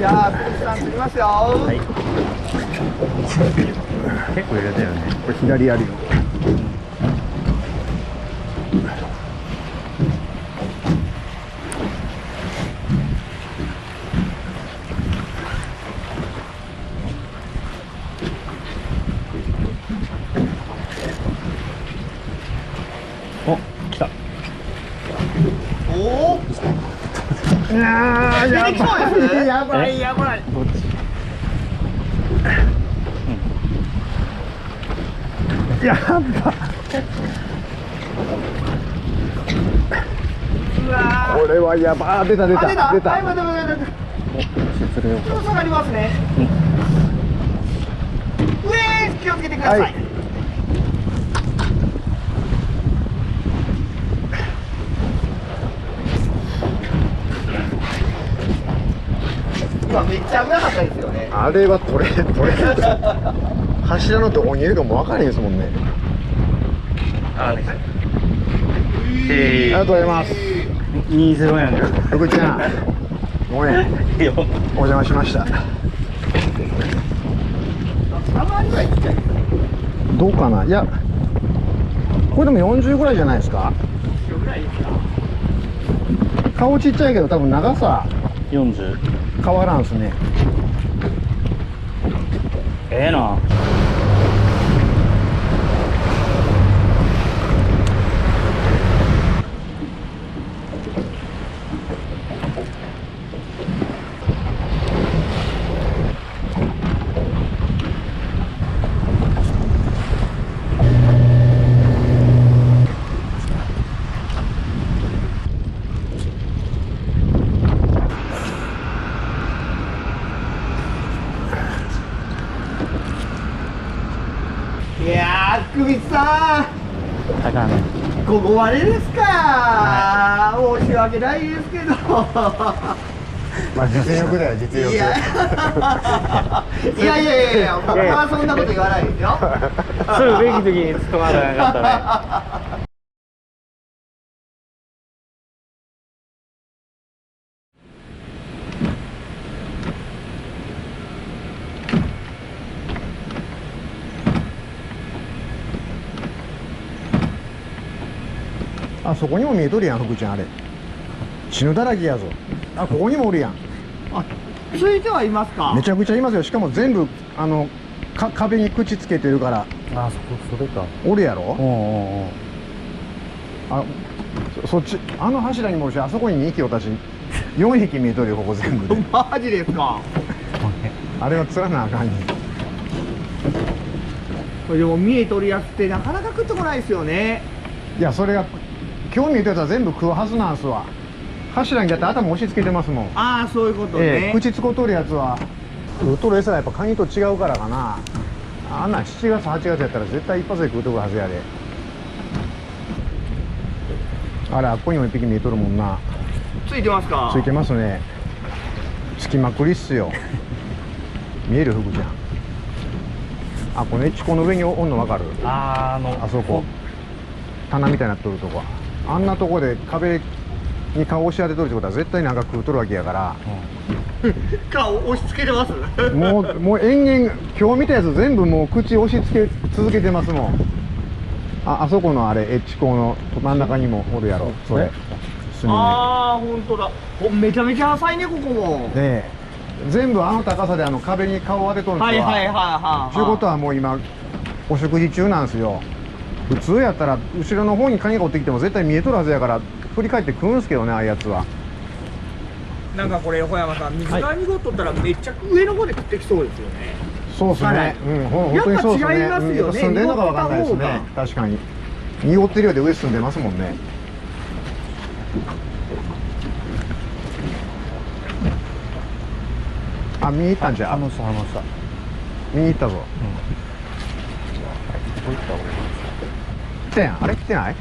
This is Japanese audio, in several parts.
じゃあ鈴木さん釣りますよ。はい。結構入れたよね。これ左やるよ。お、来た。おお。ああ、出てきそうです。やばいやばい。どっち？やば。うわこれはやば。あ、出た出た出た。はい、待って待って待って。失礼。ちょっと下がりますね。上気をつけてください。今めっちゃ危なかったですよね。あれは取れ柱のどこにいるかも分からへんですもんね。ありがとうございます。20円です。福ちゃん、ごめん。お邪魔しました。どうかな。いや、これでも40ぐらいじゃないですか。顔ちっちゃいけど多分長さ40変わらんすね。ええな。いやー、久光さん。高め。ここまでですか。申し訳ないですけど。まあ実力だよ、実力。いやいや、僕はそんなこと言わないですよ。すぐべき時に突っ込まなかったね。あそこにも見えとるやん、福ちゃん。あれ血のだらけやぞ。あ、ここにもおるやん。あ、ついてはいますか。めちゃくちゃいますよ。しかも全部壁に口つけてるから。あ、それか。おるやろ。あ、そっちあの柱にもおるし、あそこに2匹おったし、4匹見えとるよ、ここ全部で。マジですか。あれは釣らなあかんに。これでも見えとるやつってなかなか食ってこないですよね。いや、それが今日見えたやつは全部食うはずなんすわ。柱にだって頭押し付けてますもん。ああ、そういうことね。口つことるやつは食うとる餌がやっぱカニと違うからかな。あんな7月8月やったら絶対一発で食うとくはずやで。あれ、あっこにも一匹見えとるもんな。ついてますか。ついてますね。つきまくりっすよ。見える、福ちゃん。あ、このエッチコの上におんの分かる。あそこ棚みたいになっとるとこ。あんなとこで壁に顔押し当てとるってことは絶対なんか食うとるわけやから、顔押し付けてます。もう延々今日見たやつ全部もう口押し付け続けてますもん。あそこのあれエッチコの真ん中にもおるやろ、それ。ああ、本当だ。めちゃめちゃ浅いね、ここも。ねえ、全部あの高さで壁に顔を当てとるんですよ。ということはもう今お食事中なんですよ。普通やったら後ろの方にカニが追ってきても絶対見えとるはずやから振り返って食うんすけどね、ああいうやつは。なんかこれ横山さん、水が濁っとったらめっちゃ上の方で食ってきそうですよね。そうっすね。本当にそうっすね。やっぱ違いますよね。住んでるのかわかんないですね。確かに濁ってるようで上住んでますもんね。あ、見に行ったんじゃ。見に行ったぞ。来たやん。あれ来てない？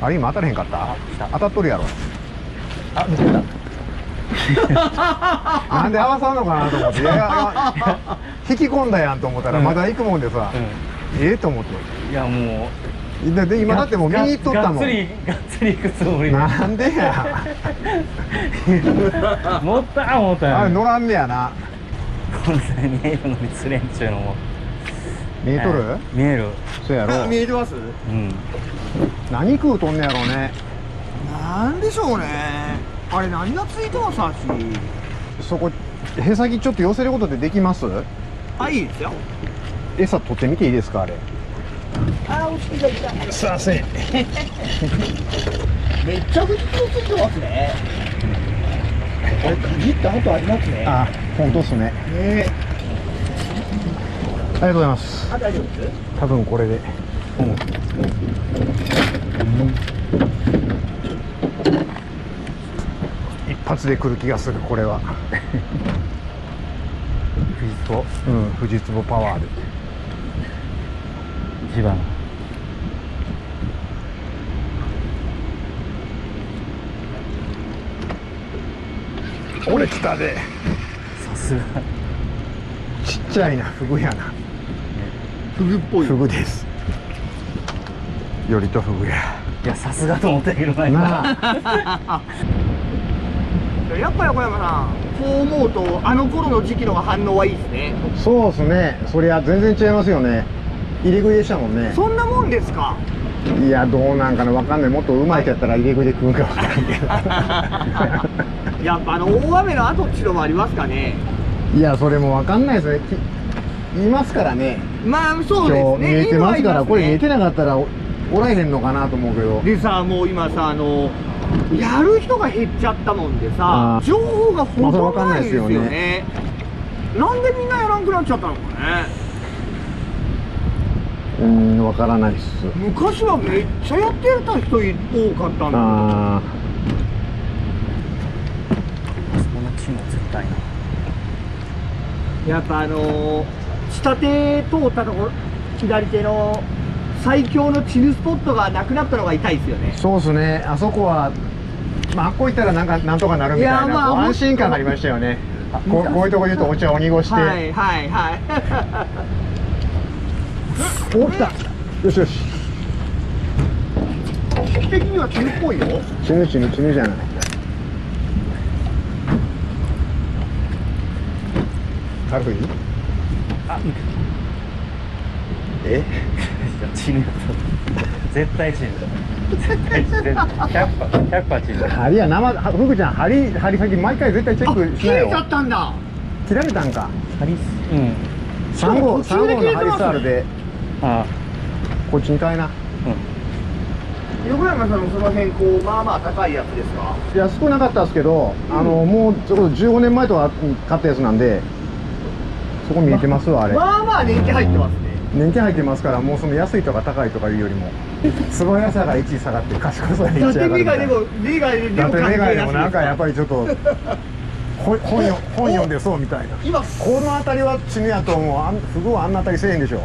あれ今当たれへんかった？当たっとるやろ。あ、見つけた。なんで合わさんのかなと思って、いや引き込んだやんと思ったらまだ行くもんでさ、ええと思って。いやもうで今だってもう見に行っとったもん。がっつり行くつもりで。なんでや。乗った思ったよ。あれ乗らんねやな。こんなに見えるのに釣れんちゅうのも。見えとる？見える。そうやろ。見えてます？うん。何食うとんねやろうね。なんでしょうね。あれ何がついてます足？そこへさきちょっと寄せることでできます？あ、いいですよ。餌取ってみていいですかあれ。あ、おしきがいた。すいません。めっちゃくちゃついてますね。これ切った跡ありますね。あ、本当っすね。ねありがとうございます。あ、大丈夫です。多分これで。一発で来る気がするこれは。藤壺。うん、藤壺パワーで。地花。俺来たで。さすが。ちっちゃいな、フグやな。フグっぽい。フグです。よりとフグや。いや、さすがと思ったけどないなな。やっぱ横山さん、こう思うとあの頃の時期の反応はいいですね。そうですね。そりゃ全然違いますよね。入れ食いでしたもんね。そんなもんですか。いや、どうなんかな、わかんない。もっとうまい人やったら入れ食いで食うんかわからんけど。やっぱ大雨の後っちのもありますかね。いや、それもわかんないですね。いますからね。まあそうですね。今日見えてますから、これ見えね。てなかったらおらへんのかなと思うけど。でさ、もう今さ、やる人が減っちゃったもんでさあ、ー情報がほまあそれわかんとんどないいなですよですよね。ねなんでみんなやらんくなっちゃったのかね。わからないっす。昔はめっちゃやってた人多かったんだあそこの木も絶対な。けど、やっぱ下手通ったところ、左手の最強のチヌスポットがなくなったのが痛いですよねー。そうっすね。あそこは、まあ、あっこ行ったらなんとかなるみたいな、いやまあこう安心感がありましたよね。こういうとこ言うとお茶を濁して、はいはいはいお来た。よしよし。時期的にはチヌっぽいよ。死ぬじゃない。軽い？あ、え？いや、死ぬやつ。絶対死ぬ。絶対死ぬ。100%死ぬ。針やフグちゃん針先毎回絶対チェックしな切れちゃよ。ったんだ。切られたんか。針うん。サンゴのハリスアルであこっちに変えな。横山さんのその辺まあまあ高いやつですか。安くなかったですけど、もうそれこそ15年前とか買ったやつなんで、そこ見えてますわあれ。まあまあ年季入ってますね。年季入ってますから、もうその安いとか高いとかいうよりも素早さが1位下がって賢さが1位だって上がるみたいな。メガネもだってメガネもなんかやっぱぱりちょっと本読んでそうみたいな。今この辺りはチヌやと思う。フグはあんな辺りせえへんでしょ。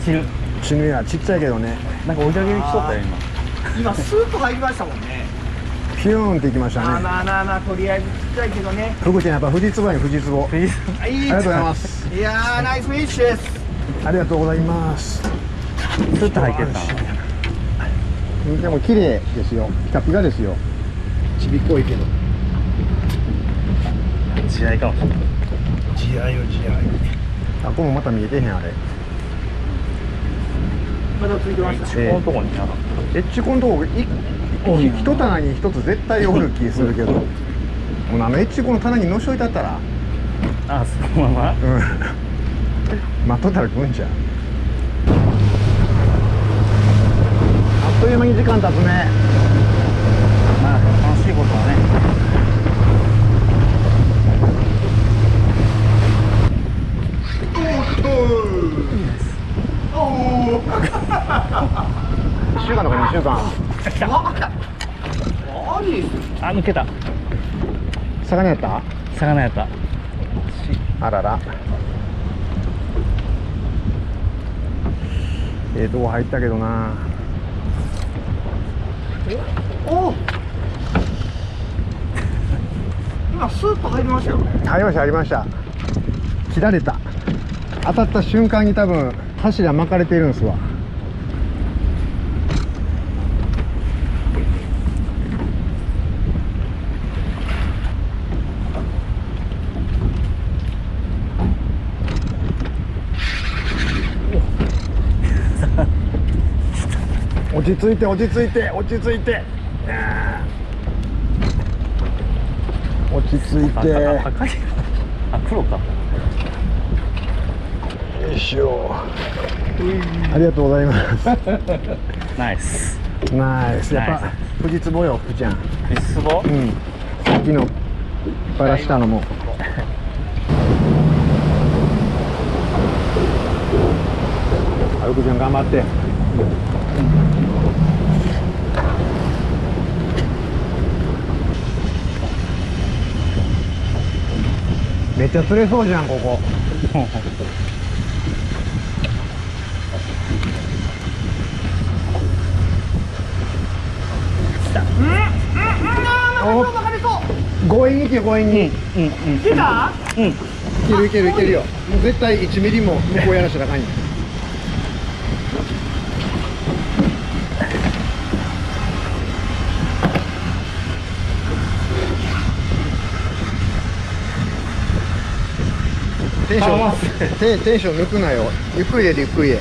死ぬ。チヌやちっちゃいけどね。なんか追いかけに来とったよ今スーッと入りましたもんね。ピューンっていきましたね。まあとりあえずちっちゃいけどね。フグちゃんやっぱ藤壺や藤壺。今。ありありがとうございます。いやーナイスフィッシュです。ありがとうございます。スッと入ってったでも綺麗ですよ。ピカピカですよ。ちびっこいけど。試合かもしれない。地合いよ地合い。あ、ここもまた見えてへんあれ。まだついてました。このとこになかっエッチコのとこ一棚に一つ絶対おる気するけど、もうエッチコの棚にのしといたったら、た。あ、そのまま。待っとったら来るんちゃう。あっという間に時間経つね。まあ楽しいことはね。1週間とか2週間。来た。マジ？あ、抜けた。魚やった？魚やった。あらら。とこ入ったけどな。お。今スーッと入りましたよね。入りました。切られた。当たった瞬間に多分柱巻かれてるんですわ。落ち着いて落ち着いて落ち着いて落ち着いて赤いあ黒か。よいしょ。ありがとうございますナイス。ナイス。やっぱ藤壺よ福ちゃん。藤壺。うん、さっきのバラしたのも福ちゃん頑張って。めっちゃ釣れそうじゃんここ。強引にいけよ強引に。出た？うん。いけるいけるいけるよ。もう絶対1ミリも向こうやらしちゃあかんよ。テンションテンション抜くなよ。ゆっくりでゆっくりで。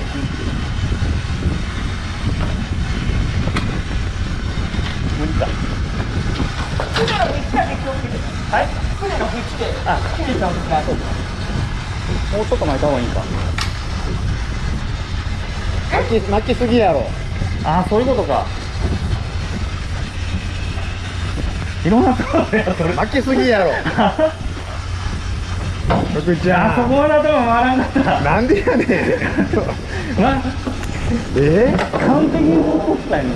無理か。はい。船の縁で、切れちゃうんですね。もうちょっと巻いた方がいいか。巻きすぎやろ。ああ、そういうことか。いろんなところでやっとる。巻きすぎやろ。福ちゃん。あそこだとは回らんかった。なんでやねん。ま、完璧に落としたいの。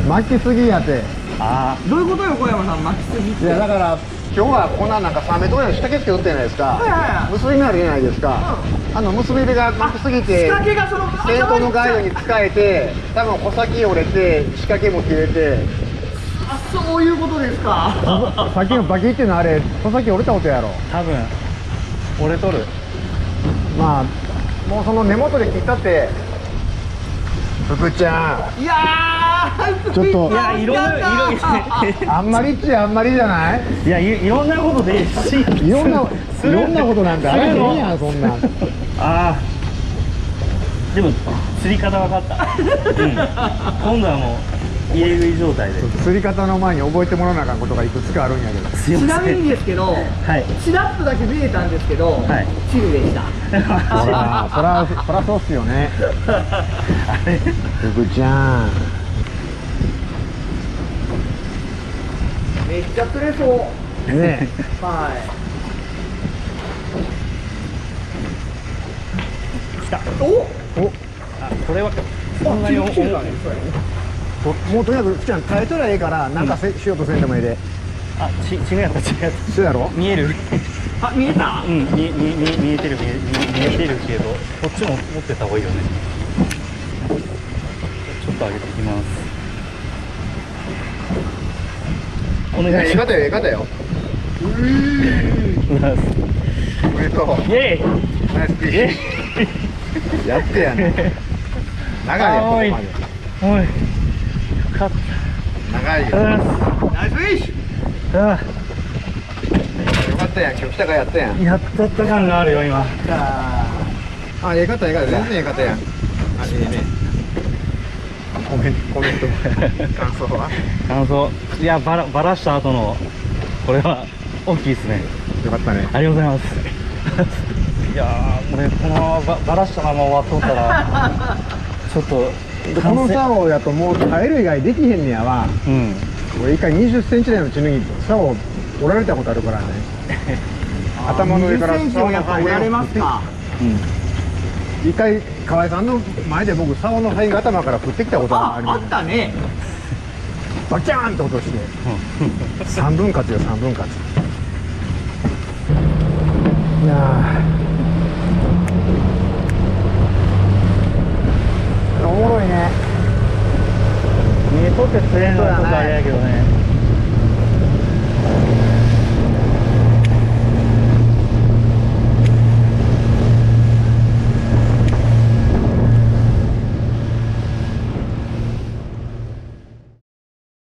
巻きすぎやて。あどういうことよ、小山さん、巻きすぎって。いやだから今日はこんななんか3メートルぐらいの仕掛けつけとったじゃないですか。はいはいはい。結び目あるじゃないですか。結び目が巻きすぎて仕掛けがその先頭のガイドに使えて、多分穂先折れて仕掛けも切れて。あ、そういうことですか。さっきのバキっていうのはあれ穂先折れたことやろ。多分折れとる。まあもうその根元で切ったって福ちゃいやー、ちょっといや、いろんな、んあんまりっちゃあんまりじゃない。いや、いろんなことでいいし。いろんなことなんかあらへんやんそんなん。ああ。でも、釣り方分かった。うん。今度はもう、入れ食い状態で。釣り方の前に覚えてもらわなあかんことがいくつかあるんやけど。すいちなません。みにですけど、はい。ちらっとだけ見えたんですけど、はいチルでした。ほらそらそうっすよね。あれ。福ちゃん。めっちゃ釣れそう。ねは来た。い。お、おあ、これは。そんなに重い。切れたね。もうとにかく福ちゃん耐えとりゃええからなんかしようとせんでもええで。あ、違うやった、違うやった。そうやろ。見える。あ、見えた。うん、見えてるけど、こっちも持ってた方がいいよね。ちょっと上げていきます。お願いします。ええ方よ。おめでとう。イエーイ。ナイスピイエー。やってやね。長いよここまで。おい。よかっ長いよ。た。ナイスフィッシュ。あよかったやん。今日来たからやったやん。やっとった感があるよ、今。あ、ええ方全然ええ方やん。あ、ええね。コメント感想は。感想。いや、バラした後の、これは、大きいですね。よかったね。ありがとうございます。いやー、俺、このままバラしたまま終わっとったら、ちょっと、この竿やともう耐える以外できへんねやわ。うん。俺一回20センチ台の血抜き竿折られたことあるからね。頭の上から20センチもやっぱ折られますか。うん。一回河合さんの前で僕竿の肺が頭から降ってきたことがありあます。ったね。バキャーンって落として3分割よ3分割。いやーおもろいね。見えとって釣れんのはちょっとあれやけどね。